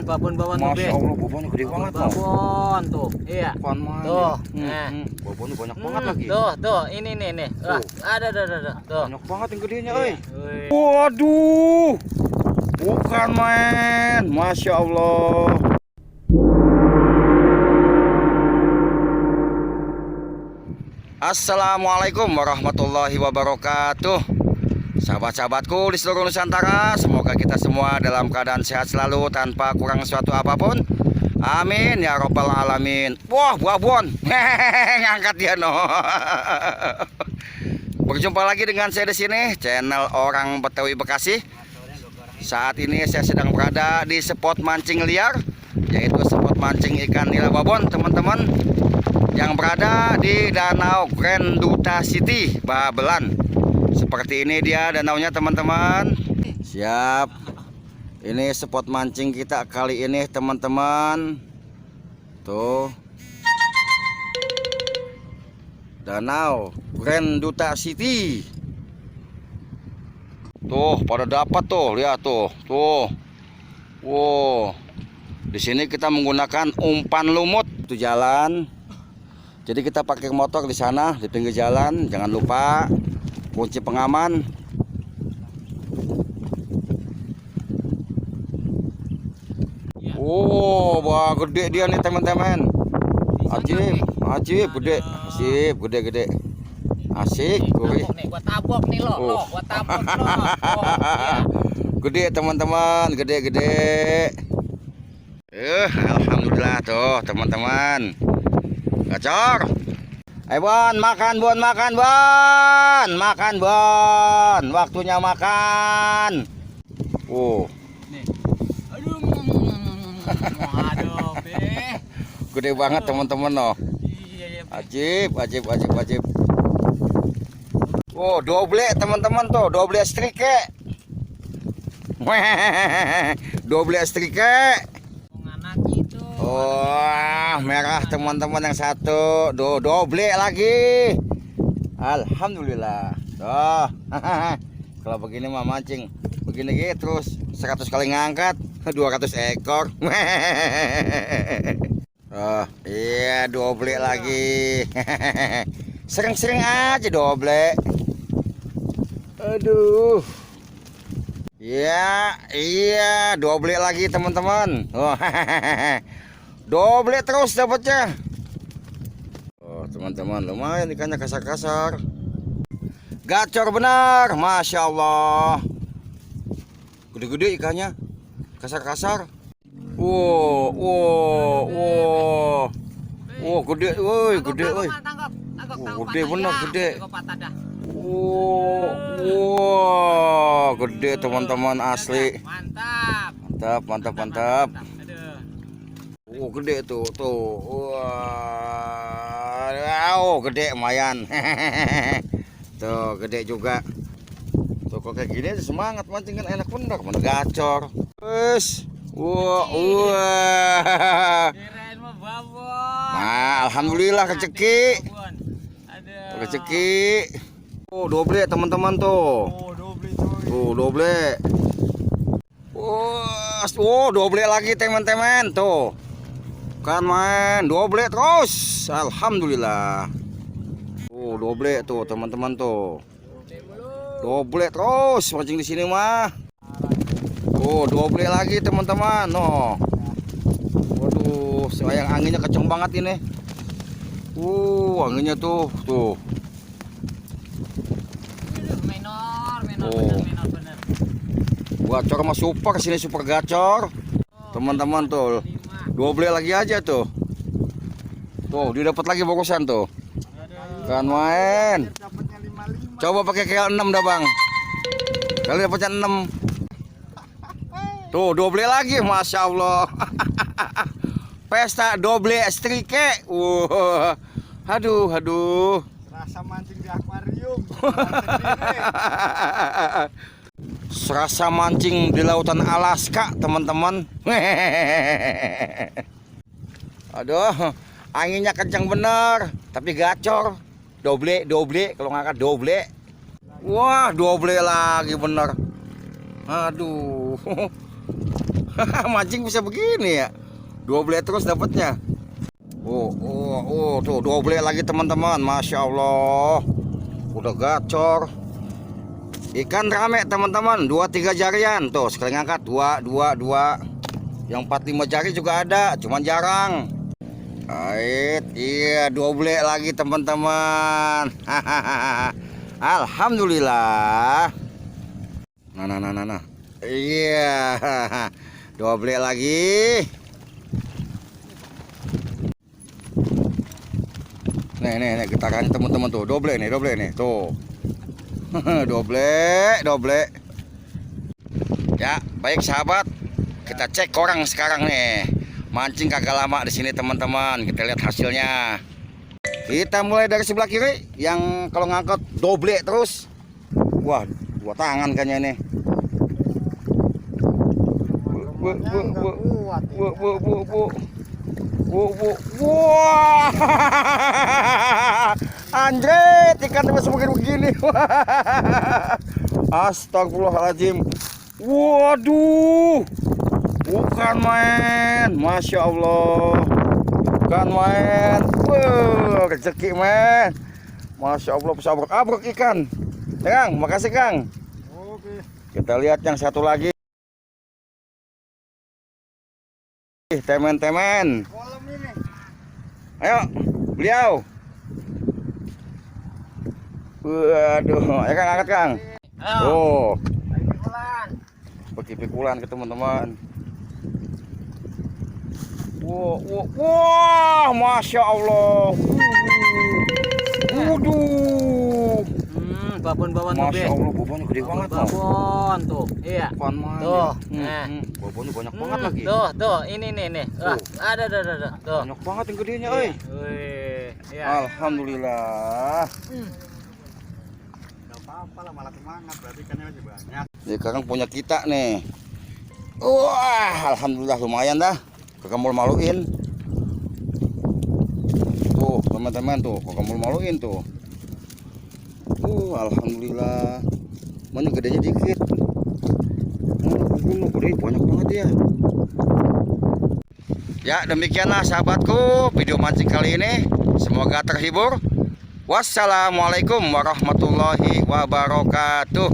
babon tuh, Masya Allah, babonnya gede banget loh. babon tuh, iya. Tuh, babonnya banyak banget lagi. Tuh, ini nih. Wah, ada, tuh. Banyak banget yang gedenya, Iya. Waduh, bukan main, Masya Allah. Assalamualaikum warahmatullahi wabarakatuh. Sahabat-sahabatku di seluruh Nusantara, semoga kita semua dalam keadaan sehat selalu tanpa kurang suatu apapun. Amin ya robbal alamin. Wah, babon. Ngangkat dia no. Berjumpa lagi dengan saya di sini, channel Orang Betawi Bekasi. Saat ini saya sedang berada di spot mancing liar, yaitu spot mancing ikan nila babon, teman-teman, yang berada di Danau Grand Duta City, Babelan. Seperti ini dia danaunya, teman-teman. Siap. Ini spot mancing kita kali ini, teman-teman. Tuh. Danau Grand Duta City. Tuh, pada dapat tuh, lihat tuh. Tuh. Wow. Di sini kita menggunakan umpan lumut. Itu jalan. Jadi kita pakai motor di sana di pinggir jalan. Jangan lupa kunci pengaman. Oh, wah gede dia nih, teman-teman. Ajib, gede. Asik, gede. Asik, gurih. Gua tabok nih lo, gua tabok lo. Gede, teman-teman, gede. Alhamdulillah tuh, teman-teman. Gacor. Ayo Bon, makan Bon. Makan Bon. Waktunya makan. Nih. Aduh, be. Gede banget, teman-teman loh. Iya. Ajib. Doble, teman-teman tuh, doble strike. Doble strike. Anak itu. Merah, teman-teman, yang satu. Doble lagi. Alhamdulillah. Tuh. Kalau begini mah mancing begini gitu terus 100 kali ngangkat 200 ekor. Iya, doble lagi. Sering-sering aja doble. Aduh. Iya, doble lagi, teman-teman. Doble terus dapatnya. Teman-teman, lumayan ikannya kasar-kasar. Gacor benar, Masya Allah. Gede-gede ikannya, kasar-kasar. Wow, gede, woi, gede, woi. Gede benar, gede. Gede, teman-teman, asli. Mantap. Gede tuh. Gede lumayan. Tuh, gede juga. Tuh, kok kayak gini aja semangat mancing kan enak bener, mana gacor. Wes. Kirain mah babon. Alhamdulillah rezeki. Doble, teman-teman tuh. Doble. Doble lagi, teman-teman tuh. Kan main doble terus. Alhamdulillah. Doble tuh, teman-teman tuh. Doble terus mancing di sini mah. Doble lagi, teman-teman. Waduh, sayang anginnya kenceng banget ini. Anginnya tuh. Minor bener. Gacor sama super, sini super gacor. Teman-teman tuh. Doble lagi aja tuh. Tuh, dia dapat lagi bokosan tuh. Kan main. Coba pakai KL 6 dah, Bang. Kali dapatnya 6. Tuh, doble lagi, Masya Allah. Pesta doble strike. Aduh. Rasa mancing di akuarium. Serasa mancing di lautan Alaska, teman-teman. Aduh, anginnya kencang bener, tapi gacor. Doble, kalau ngangkat doble. Wah, doble lagi bener. Aduh. Mancing bisa begini ya. Doble terus dapatnya. Tuh doble lagi teman-teman. Masya Allah. Udah gacor. Ikan rame teman-teman. 2-3 jarian. Tuh sekali ngangkat 2. Yang 4-5 jari juga ada. Cuman jarang. Ait, iya doble lagi teman-teman. Alhamdulillah. Nah. Iya. Doble lagi. Nih getaran teman-teman tuh. Doble nih tuh. doble. Ya, baik sahabat. Kita cek korang sekarang nih. Mancing kagak lama di sini teman-teman. Kita lihat hasilnya. Kita mulai dari sebelah kiri yang kalau ngangkut doble terus. Wah, 2 tangan kayaknya nih. Wah. Anjret, ikan terus begini. Astagfirullahaladzim. Waduh. Bukan main. Masya Allah. Bukan main. Wah, rezeki men. Masya Allah, bisa abruk ikan. Kang, makasih Kang. Oke. Kita lihat yang satu lagi. Temen-temen. Kolam ini. Ayo, beliau. Waduh, ya Kang, angkat Kang. Ayo. Oh, Pulang. pakai pikulan ke teman-teman. Wah, Masya Allah. Waduh. Babon Masya Allah, bobonnya gede banget. Babon tuh. Iya. Bukan main. Tuh, Ya. nah. Bobonnya banyak banget lagi. Tuh, ini nih. Wah, ada. Tuh. Banyak banget yang gedenya, euy. Wih, iya. Alhamdulillah. Gak apa-apa lah, malah semangat. Berarti ikannya masih banyak. Sekarang punya kita nih. Wah, alhamdulillah lumayan dah. Kakak malu-maluin. Tuh, teman-teman tuh, kakak malu-maluin tuh. Alhamdulillah. Mana gedenya dikit. Gede banyak banget ya. Ya, demikianlah sahabatku video mancing kali ini. Semoga terhibur. Wassalamualaikum warahmatullahi wabarakatuh.